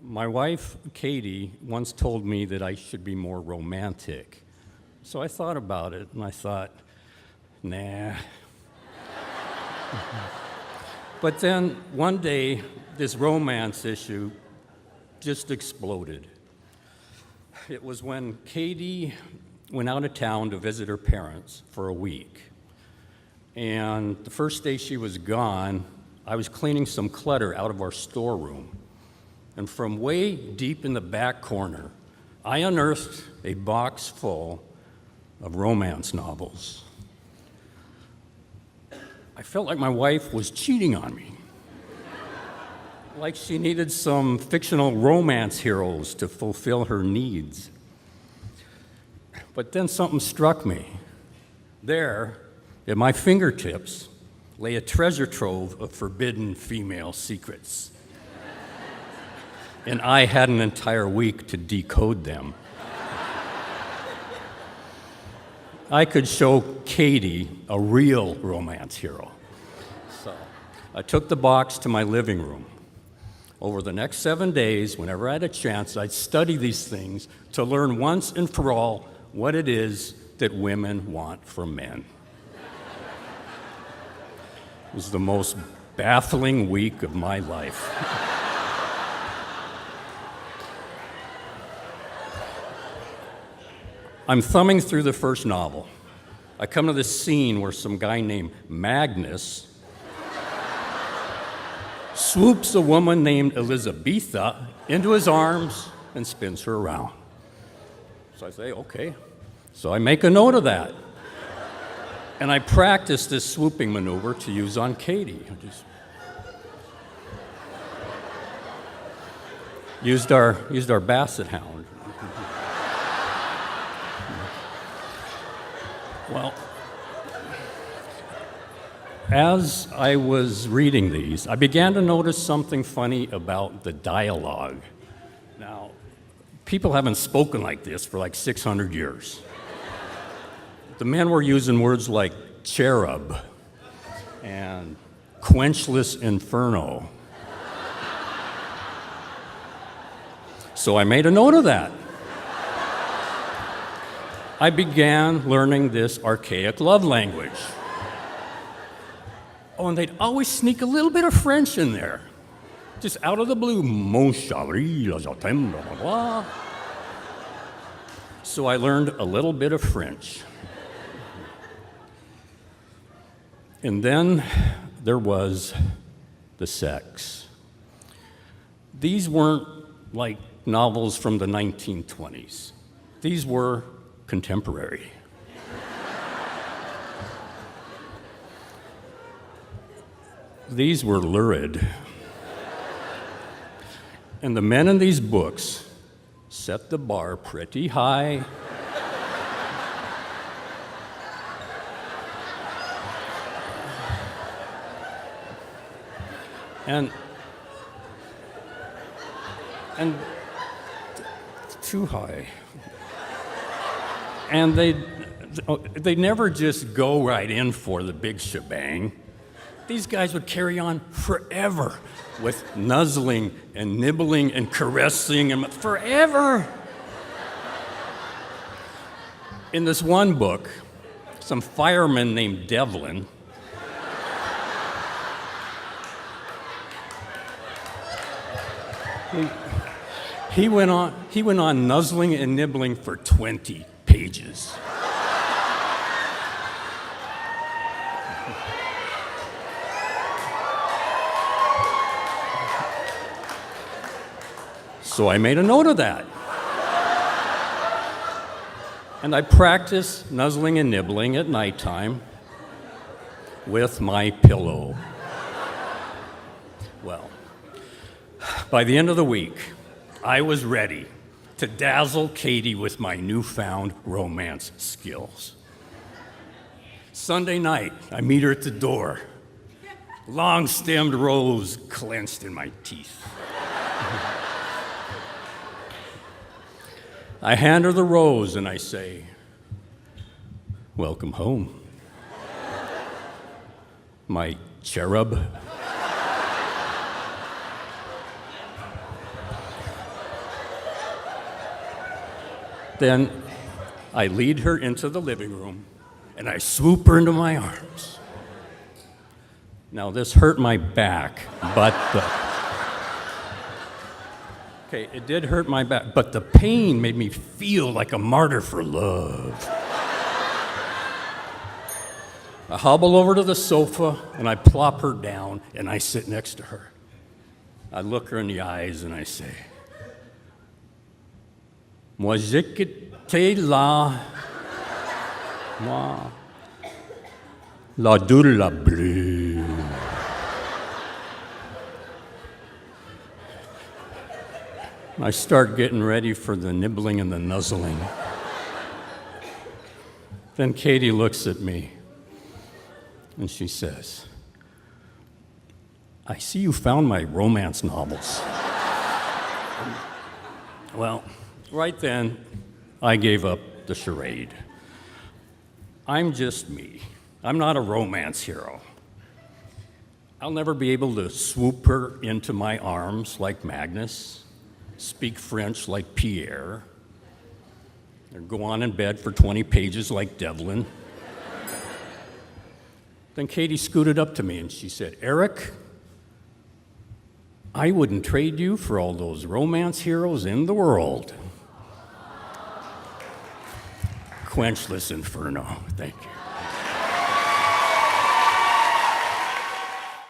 My wife, Katie, once told me that I should be more romantic. So I thought about it, and I thought, nah. But then one day, this romance issue just exploded. It was when Katie went out of town to visit her parents for a week. And the first day she was gone, I was cleaning some clutter out of our storeroom. And from way deep in the back corner, I unearthed a box full of romance novels. I felt like my wife was cheating on me, like she needed some fictional romance heroes to fulfill her needs. But then something struck me. There, at my fingertips, lay a treasure trove of forbidden female secrets. And I had an entire week to decode them. I could show Katie a real romance hero. So I took the box to my living room. Over the next 7 days, whenever I had a chance, I'd study these things to learn once and for all what it is that women want from men. It was the most baffling week of my life. I'm thumbing through the first novel. I come to this scene where some guy named Magnus swoops a woman named Elizabetha into his arms and spins her around. So I say, okay. So I make a note of that. And I practice this swooping maneuver to use on Katie. I just used our basset hound. Well, as I was reading these, I began to notice something funny about the dialogue. Now, people haven't spoken like this for like 600 years. The men were using words like cherub and quenchless inferno. So I made a note of that. I began learning this archaic love language. Oh, and they'd always sneak a little bit of French in there. Just out of the blue, mon chéri, je t'aime, blah, blah, blah. So I learned a little bit of French. And then there was the sex. These weren't like novels from the 1920s. These were contemporary. These were lurid. And the men in these books set the bar pretty high. And too high. And they never just go right in for the big shebang. These guys would carry on forever with nuzzling and nibbling and caressing and forever. In this one book, some fireman named Devlin he went on nuzzling and nibbling for 20 pages. So I made a note of that. And I practiced nuzzling and nibbling at nighttime with my pillow. Well, by the end of the week, I was ready to dazzle Katie with my newfound romance skills. Sunday night, I meet her at the door, long-stemmed rose clenched in my teeth. I hand her the rose and I say, "Welcome home, my cherub." Then I lead her into the living room, and I swoop her into my arms. Now, this hurt my back, but okay, it did hurt my back, but the pain made me feel like a martyr for love. I hobble over to the sofa, and I plop her down, and I sit next to her. I look her in the eyes, and I say, Moi, j'étais là, moi, la doule la bleue. I start getting ready for the nibbling and the nuzzling. Then Katie looks at me, and she says, I see you found my romance novels. Well, right then, I gave up the charade. I'm just me. I'm not a romance hero. I'll never be able to swoop her into my arms like Magnus, speak French like Pierre, or go on in bed for 20 pages like Devlin. Then Katie scooted up to me and she said, Erik, I wouldn't trade you for all those romance heroes in the world. Quench this inferno. Thank you.